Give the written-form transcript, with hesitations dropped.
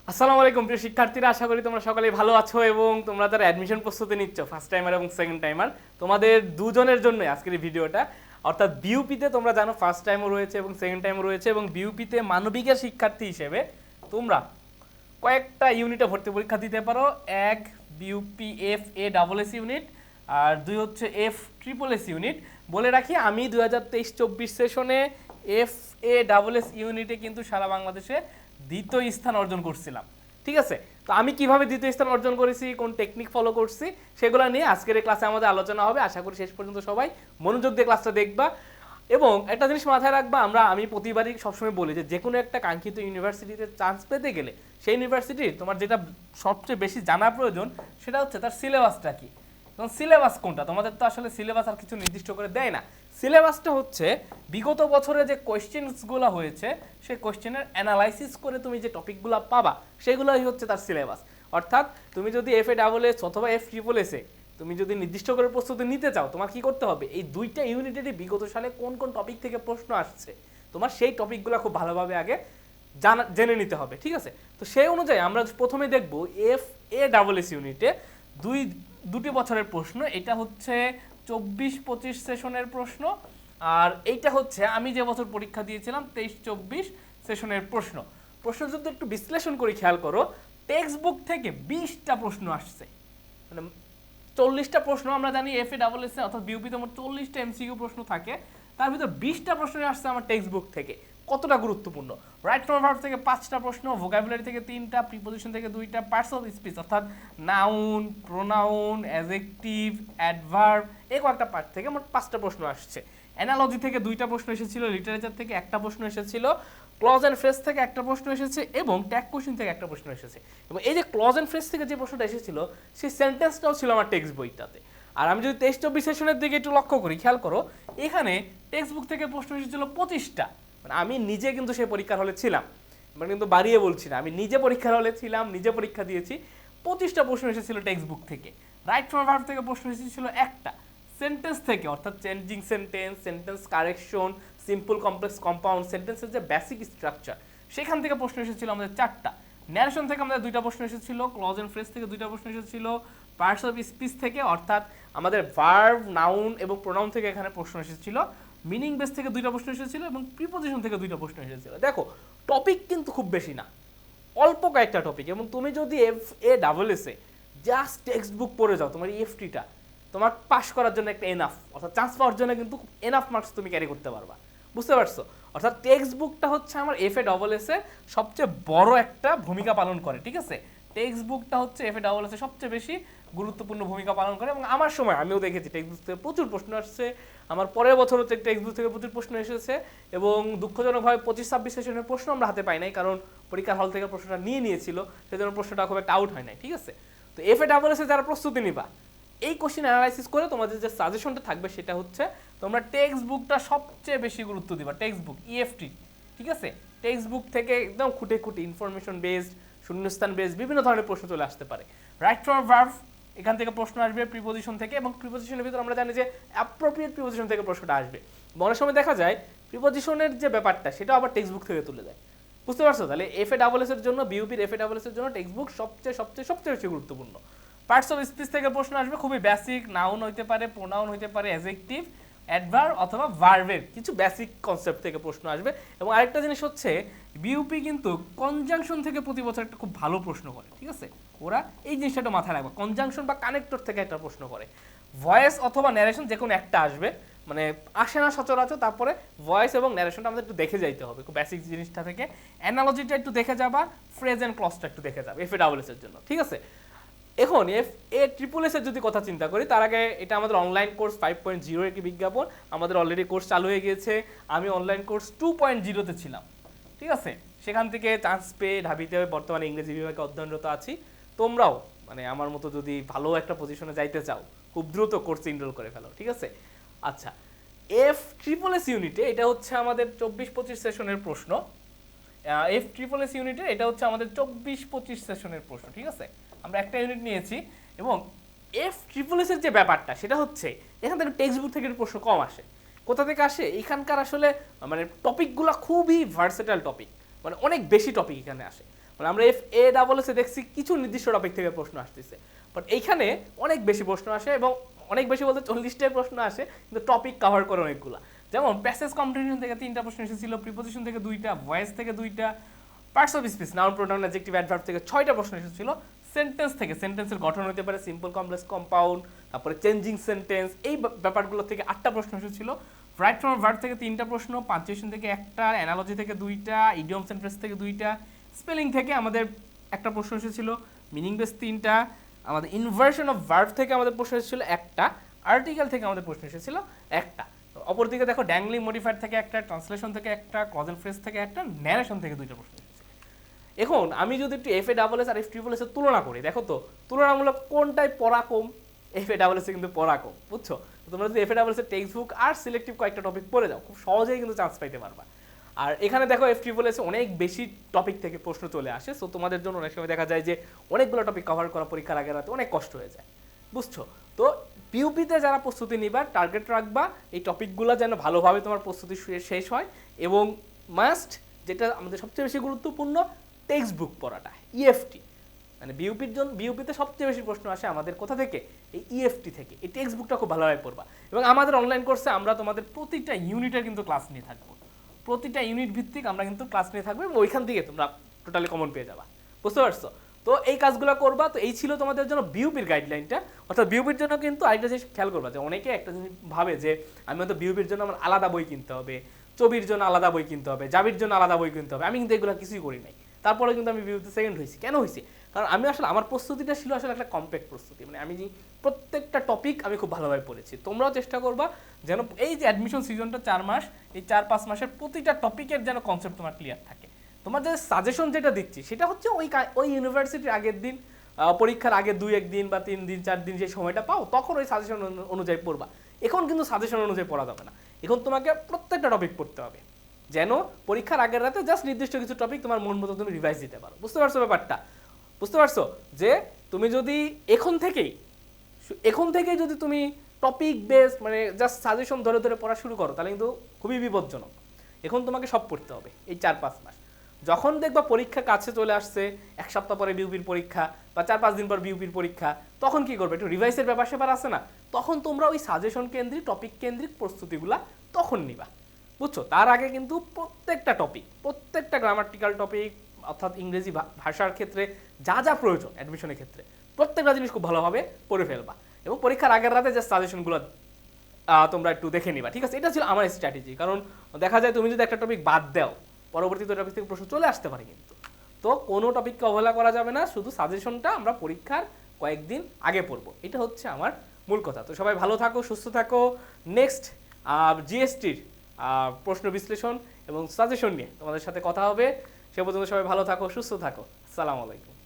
আসসালামু আলাইকুম প্রিয় শিক্ষার্থীরা, আশা করি তোমরা সকলেই ভালো আছো এবং তোমরা যারা অ্যাডমিশন প্রস্তুতি নিচ্ছ ফার্স্ট টাইমার এবং সেকেন্ড টাইমার, তোমাদের দুজনের জন্য আজকের এই ভিডিওটা। অর্থাৎ বিউপিতে তোমরা জানো ফার্স্ট টাইমও রয়েছে এবং সেকেন্ড টাইমও রয়েছে, এবং বিউপিতে মানবিকের শিক্ষার্থী হিসেবে তোমরা কয়েকটা ইউনিটে ভর্তি পরীক্ষা দিতে পারো। এক, BUP F A double S unit, আর দুই হচ্ছে এফ ট্রিপল এস ইউনিট। বলে রাখি, আমি 2023-24 সেশনে এফ এ ডাবল এস ইউনিটে কিন্তু সারা বাংলাদেশে দ্বিতীয় স্থান অর্জন করছিলাম। ঠিক আছে, তো আমি কিভাবে দ্বিতীয় স্থান অর্জন করেছি, কোন টেকনিক ফলো করছি, সেগুলো নিয়ে আজকের এই ক্লাসে আমাদের আলোচনা হবে। আশা করি শেষ পর্যন্ত সবাই মনোযোগ দিয়ে ক্লাসটা দেখবা। এবং একটা জিনিস মাথায় রাখবা, আমি প্রতিবারই সবসময় বলি যে কোনো একটা কাঙ্ক্ষিত ইউনিভার্সিটিতে চান্স পেতে গেলে সেই ইউনিভার্সিটির তোমার যেটা সবচেয়ে বেশি জানা প্রয়োজন সেটা হচ্ছে তার সিলেবাসটা কি। এবং সিলেবাস কোনটা, তোমাদের তো আসলে সিলেবাস আর কিছু নির্দিষ্ট করে দেয় না। সিলেবাসটা হচ্ছে বিগত বছরে যে কোয়েশ্চেন্সগুলো হয়েছে সেই কোয়েশ্চেনের অ্যানালাইসিস করে তুমি যে টপিকগুলো পাবা সেগুলোই হচ্ছে তার সিলেবাস। অর্থাৎ তুমি যদি এফ এ ডাবল এস অথবা এফ ট্রিপল এসে তুমি যদি নির্দিষ্ট করে প্রস্তুতি নিতে চাও, তোমার কি করতে হবে, এই দুইটা ইউনিটেরই বিগত সালে কোন কোন টপিক থেকে প্রশ্ন আসছে তোমার সেই টপিকগুলো খুব ভালোভাবে আগে জেনে নিতে হবে। ঠিক আছে, তো সেই অনুযায়ী আমরা প্রথমে দেখব এফ এ ডাবল এস ইউনিটে দুটি বছরের প্রশ্ন। এটা হচ্ছে 24-25 সেশনের প্রশ্ন, আর এইটা হচ্ছে আমি যে বছর পরীক্ষা দিয়েছিলাম 23-24 সেশনের প্রশ্ন। প্রশ্ন যদি একটু বিশ্লেষণ করি, খেয়াল করো, টেক্সট বুক থেকে 20টা প্রশ্ন আসছে। মানে 40টা প্রশ্ন আমরা জানি এফ এ ডাবল এস অর্থাৎ বিউপিতে আমার 40টা এমসিকিউ প্রশ্ন থাকে, তার ভিতর 20টা প্রশ্ন আসছে আমার টেক্সট বুক থেকে। কতটা গুরুত্বপূর্ণ! রাইট ফ্রম ভার্ব থেকে 5টা প্রশ্ন, ভোকাবুলারি থেকে 3টা, প্রিপোজিশন থেকে 2টা, পার্টস অফ স্পিচ অর্থাৎ নাউন, প্রোনাউন, অ্যাডজেক্টিভ, অ্যাডভার্ব এই কয়েকটা পার্ট থেকে আমার 5টা প্রশ্ন আসছে। অ্যানালজি থেকে 2টা প্রশ্ন এসেছিল, লিটারেচার থেকে 1টা প্রশ্ন এসেছিল, ক্লজ অ্যান্ড ফ্রেজ থেকে 1টা প্রশ্ন এসেছে এবং ট্যাগ কোশ্চেন থেকে 1টা প্রশ্ন এসেছে। এবং এই যে ক্লজ অ্যান্ড ফ্রেজ থেকে যে প্রশ্নটা এসেছিল সেই সেন্টেন্সটাও ছিল আমার টেক্সট বইটাতে। আর আমি যদি 23-24 সেশনের দিকে একটু লক্ষ্য করি, খেয়াল করো, এখানে টেক্সট বুক থেকে প্রশ্ন এসেছিল 25টা। মানে আমি নিজে কিন্তু সেই পরীক্ষার হলে ছিলাম, মানে কিন্তু বাড়িয়ে বলছি না, আমি নিজে পরীক্ষার হলে ছিলাম, নিজে পরীক্ষা দিয়েছি। 25টা প্রশ্ন এসেছিল টেক্সট বুক থেকে। রাইট ফ্রম ভার্ব থেকে প্রশ্ন এসেছিল 1টা। সেন্টেন্স থেকে অর্থাৎ changing sentence, sentence correction, simple complex compound সেন্টেন্সের যে বেসিক স্ট্রাকচার সেখান থেকে প্রশ্ন এসেছিল আমাদের 4টা। ন্যারেশন থেকে আমাদের 2টা প্রশ্ন এসেছিল, ক্লজ এন্ড ফ্রেজ থেকে 2টা প্রশ্ন এসেছিল, পার্টস অফ স্পিচ থেকে অর্থাৎ আমাদের ভার্ব, নাউন এবং প্রোনাউন থেকে এখানে প্রশ্ন এসেছিল, মিনিং বেস থেকে 2টা প্রশ্ন এসেছিল এবং প্রিপোজিশন থেকে 2টা প্রশ্ন এসেছিল। দেখো, টপিক কিন্তু খুব বেশি না, অল্প কয়েকটা টপিক। এবং তুমি যদি F A double S A just text book পড়ে যাও, তোমার ইএফটিটা তোমার পাস করার জন্য একটা এনাফ, অর্থাৎ চান্স পাওয়ার জন্য কিন্তু এনাফ মার্কস তুমি ক্যারি করতে পারবা। বুঝতে পারছো? অর্থাৎ টেক্সট বুকটা হচ্ছে আমার F A double S A সবচেয়ে বড় একটা ভূমিকা পালন করে। ঠিক আছে, টেক্সট বুকটা হচ্ছে F A double S A সবচেয়ে বেশি গুরুত্বপূর্ণ ভূমিকা পালন করে। এবং আমার সময় আমিও দেখেছি টেক্সট বুক থেকে প্রচুর প্রশ্ন আসছে, আমার পরের বছর হচ্ছে টেক্সট বুক থেকে প্রচুর প্রশ্ন এসেছে। এবং দুঃখজনকভাবে 25-26 সেশনের প্রশ্ন আমরা হাতে পাই নাই, কারণ পরীক্ষার হল থেকে প্রশ্নটা নিয়ে নিয়েছিল, সেজন্য প্রশ্নটা খুব একটা আউট হয় নাই। ঠিক আছে, তো F A double S A যারা প্রস্তুতি নিবা, এই কোশ্চেন অ্যানালাইসিস করে তোমাদের যে সাজেশনটা থাকবে সেটা হচ্ছে তোমরা টেক্সট বুকটা সবচেয়ে বেশি গুরুত্ব দিবা। টেক্সট বুক ইএফটি, ঠিক আছে, টেক্সট বুক থেকে একদম খুঁটে খুঁটে ইনফরমেশন বেসড, শূন্যস্থান বেসড বিভিন্ন ধরনের প্রশ্ন চলে আসতে পারে। রাইট ফ্রম ভার্ব এখান থেকে প্রশ্ন আসবে প্রিপোজিশন থেকে, এবং প্রিপোজিশনের ভিতরে আমরা জানি যে অ্যাপ্রোপ্রিয়েট প্রিপোজিশন থেকে প্রশ্নটা আসবে। অনেক সময় দেখা যায় প্রিপোজিশনের যে ব্যাপারটা সেটা আবার টেক্সট বুক থেকে তুলে দেয়। বুঝতে পারছো? তাহলে এফ এ ডাবল এস এর জন্য, বিউপির এফ এ ডাবল এস এর জন্য টেক্সট বুক সবচেয়ে সবচেয়ে সবচেয়ে বেশি গুরুত্বপূর্ণ। পার্টস অফ স্পিচ থেকে প্রশ্ন আসবে, খুবই বেসিক, নাউন হইতে পারে, প্রোনাউন হইতে পারে, অ্যাডজেক্টিভ, অ্যাডভার্ব অথবা ভার্বের কিছু বেসিক কনসেপ্ট থেকে প্রশ্ন আসবে। এবং আরেকটা জিনিস হচ্ছে বিউপি কিন্তু কনজাংশন থেকে প্রতি বছর একটা খুব ভালো প্রশ্ন করে। ঠিক আছে, ওরা এই জিনিসটা একটু মাথায় রাখবে, কনজাংশন বা কানেক্টর থেকে একটা প্রশ্ন করে। ভয়েস অথবা ন্যারেশন যে কোনো একটা আসবে, মানে আসে না সচরাচর। তারপরে ভয়েস এবং ন্যারেশনটা আমাদের একটু দেখে যাইতে হবে, খুব বেসিক জিনিসটা থেকে। অ্যানালজিটা একটু দেখে যাবা, ফ্রেজ অ্যান্ড ক্লজটা একটু দেখে যাবে এফ এ ডাবল এস এর জন্য। ঠিক আছে, এখন এফ এ ট্রিপল এস এর যদি কথা চিন্তা করি, তার আগে এটা আমাদের অনলাইন কোর্স 5.0 একটি বিজ্ঞাপন। আমাদের অলরেডি কোর্স চালু হয়ে গিয়েছে, আমি অনলাইন কোর্স 2.0-তে ছিলাম। ঠিক আছে, সেখান থেকে চান্স পেয়ে ঢাবিতে বর্তমানে ইংরেজি বিভাগে অধ্যয়নরত আছি। তোমরাও মানে আমার মতো যদি ভালো একটা পজিশনে যাইতে চাও, খুব দ্রুত কোর্সে এনরোল করে ফেলো। ঠিক আছে, আচ্ছা, এফ ট্রিপল এস ইউনিটে এটা হচ্ছে আমাদের 24-25 সেশনের প্রশ্ন। এফ ট্রিপল এস ইউনিটে এটা হচ্ছে আমাদের 24-25 সেশনের প্রশ্ন। ঠিক আছে, আমরা একটা ইউনিট নিয়েছি। এবং এফ ট্রিপল এস এর যে ব্যাপারটা সেটা হচ্ছে এখান থেকে টেক্সট বুক থেকে প্রশ্ন কম আসে। কোথা থেকে আসে? এখানকার আসলে মানে টপিকগুলো খুবই ভার্সেটাইল টপিক, মানে অনেক বেশি টপিক এখানে আসে। মানে আমরা FA ডাবল এসে দেখছি কিছু নির্দিষ্ট টপিক থেকে প্রশ্ন আসতেছে, বাট এইখানে অনেক বেশি প্রশ্ন আসে, এবং অনেক বেশি বলতে 40টাই প্রশ্ন আসে, কিন্তু টপিক কভার করে অনেকগুলো। যেমন প্যাসেজ কম্প্রিহেনশন থেকে 3টা প্রশ্ন এসেছিল, প্রিপোজিশন থেকে 2টা, ভয়েস থেকে 2টা, parts of speech noun pronoun adjective adverb থেকে 6টা প্রশ্ন এসেছিল, সেন্টেন্স থেকে সেন্টেন্সের গঠন হতে পারে সিম্পল, কমপ্লেক্স, কম্পাউন্ড, তারপরে চেঞ্জিং সেন্টেন্স, এই ব্যাপারগুলো থেকে 8টা প্রশ্ন এসেছিল, রাইট ফ্রম ভার্ব থেকে 3টা প্রশ্ন, পাঞ্চুয়েশন থেকে 1টা, অ্যানালজি থেকে 2টা, ইডিয়ম সেন্টেন্স থেকে 2টা, স্পেলিং থেকে আমাদের একটা প্রশ্ন এসেছিল, মিনিং বেস 3টা, আমাদের ইনভার্সন অফ ভার্ব থেকে আমাদের প্রশ্ন এসেছিল 1টা, আর্টিকেল থেকে আমাদের প্রশ্ন এসেছিল 1টা। অপরদিকে দেখো ড্যাংলিং মডিফায়ার থেকে 1টা, ট্রান্সলেশন থেকে 1টা, কজ এন্ড ফ্রেজ থেকে 1টা, ন্যারেশন থেকে 2টা প্রশ্ন এসেছে। এখন আমি যদি একটু FA ডাবল এস আর F ট্রিপল এস এর তুলনা করি, দেখো তো তুলনামূলক কোনটায় পড়া কম? FA ডাবল এস এ কিন্তু পড়া কম, বুঝছো? তোমরা যদি FA ডাবল এস এর টেক্সট বুক আর সিলেক্টিভ কয়েকটা টপিক পড়ে যাও, খুব সহজেই কিন্তু চান্স পাইতে পারবা। আর এখানে দেখো F ট্রিপল এস অনেক বেশি টপিক থেকে প্রশ্ন চলে আসে, সো তোমাদের জন্য অনেক সময় দেখা যায় যে অনেকগুলো টপিক কভার করা পরীক্ষার আগের রাতে অনেক কষ্ট হয়ে যায়, বুঝছো? তো পিউপিতে যারা প্রস্তুতি নিবা টার্গেট রাখবা এই টপিকগুলো যেন ভালোভাবে তোমার প্রস্তুতি শেষ হয়, এবং মাস্ট যেটা আমাদের সবচেয়ে বেশি গুরুত্বপূর্ণ, টেক্সট বুক পড়াটা, EFT। মানে বিউপির জন্য বিউপিতে সবচেয়ে বেশি প্রশ্ন আসে আমাদের কোথা থেকে? এই EFT থেকে। এই টেক্সট বুকটা খুব ভালোভাবে পড়বা, এবং আমাদের অনলাইন কোর্সে আমরা তোমাদের প্রতিটা ইউনিটের কিন্তু ক্লাস নিয়ে থাকবো, প্রতিটা ইউনিট ভিত্তিক আমরা কিন্তু ক্লাস নিয়ে থাকবো, এবং ওইখান থেকে তোমরা টোটালি কমন পেয়ে যাবা, বুঝতে পারছো? তো এই কাজগুলো করবা। তো এই ছিল তোমাদের জন্য বিউপির গাইডলাইনটা। অর্থাৎ বিউপির জন্য কিন্তু আরেকটা জিনিস খেয়াল করবা, যে অনেকে একটা জিনিস ভাবে যে আমি হয়তো বিউপির জন্য আমার আলাদা বই কিনতে হবে, চবির জন্য আলাদা বই কিনতে হবে, জাবির জন্য আলাদা বই কিনতে হবে। আমি কিন্তু এগুলো কিছুই করি নাই, তারপরে কিন্তু আমি বিউপিতে সেকেন্ড হয়েছি। কেন হয়েছি? কারণ আমি আসলে আমার প্রস্তুতিটা ছিল আসলে একটা কম্প্যাক্ট প্রস্তুতি, মানে আমি প্রত্যেকটা টপিক আমি খুব ভালোভাবে পড়েছি। তোমরাও চেষ্টা করবা যেন এই যে অ্যাডমিশন সিজনটা 4 মাস, এই 4-5 মাসের প্রতিটা টপিকের যেন কনসেপ্ট তোমার ক্লিয়ার থাকে। তোমার যে সাজেশন যেটা দিচ্ছি সেটা হচ্ছে ওই ইউনিভার্সিটির আগের দিন, পরীক্ষার আগে 2-1 দিন বা 3 দিন 4 দিন যে সময়টা পাও, তখন ওই সাজেশন অনুযায়ী পড়বা। এখন কিন্তু সাজেশন অনুযায়ী পড়া যাবে না, এখন তোমাকে প্রত্যেকটা টপিক পড়তে হবে, যেন পরীক্ষার আগের রাতে জাস্ট নির্দিষ্ট কিছু টপিক তোমার মন মতো তুমি রিভাইজ দিতে পারো। বুঝতে পারছো ব্যাপারটা? বুঝতে পারছো যে তুমি যদি এখন থেকেই যদি তুমি টপিক বেস মানে জাস্ট সাজেশন ধরে ধরে পড়া শুরু করো, তাহলে কিন্তু খুবই বিপজ্জনক। এখন তোমাকে সব পড়তে হবে এই 4-5 মাস। যখন দেখবা পরীক্ষা কাছে চলে আসছে, 1 সপ্তাহ পরে বিউপির পরীক্ষা বা 4-5 দিন পর বিউপির পরীক্ষা, তখন কি করবে? একটু রিভাইসের ব্যাপার স্যাপার আছে না, তখন তোমরা ওই সাজেশন কেন্দ্রিক টপিক কেন্দ্রিক প্রস্তুতিগুলা তখন নিবা, বুঝছো? তার আগে কিন্তু প্রত্যেকটা টপিক, প্রত্যেকটা গ্রামাটিক্যাল টপিক, অর্থাৎ ইংরেজি ভাষার ক্ষেত্রে যা যা প্রয়োজন অ্যাডমিশনের ক্ষেত্রে, প্রত্যেকটা জিনিস খুব ভালোভাবে পড়ে ফেলবা, এবং পরীক্ষার আগের রাতে যে সাজেশনগুলো তোমরা একটু দেখে নিবা, ঠিক আছে? এটা ছিল আমার স্ট্র্যাটেজি। কারণ দেখা যায় তুমি যদি একটা টপিক বাদ দাও, পরবর্তীতে টপিক থেকে প্রশ্ন চলে আসতে পারে কিন্তু। তো কোনো টপিককে অবহেলা করা যাবে না, শুধু সাজেশনটা আমরা পরীক্ষার কয়েকদিন আগে পড়বো, এটা হচ্ছে আমার মূল কথা। তো সবাই ভালো থাকো, সুস্থ থাকো। নেক্সট জিএসটির প্রশ্ন বিশ্লেষণ এবং সাজেশন নিয়ে তোমাদের সাথে কথা হবে। সে পর্যন্ত সবাই ভালো থাকো, সুস্থ থাকো। আসসালামু আলাইকুম।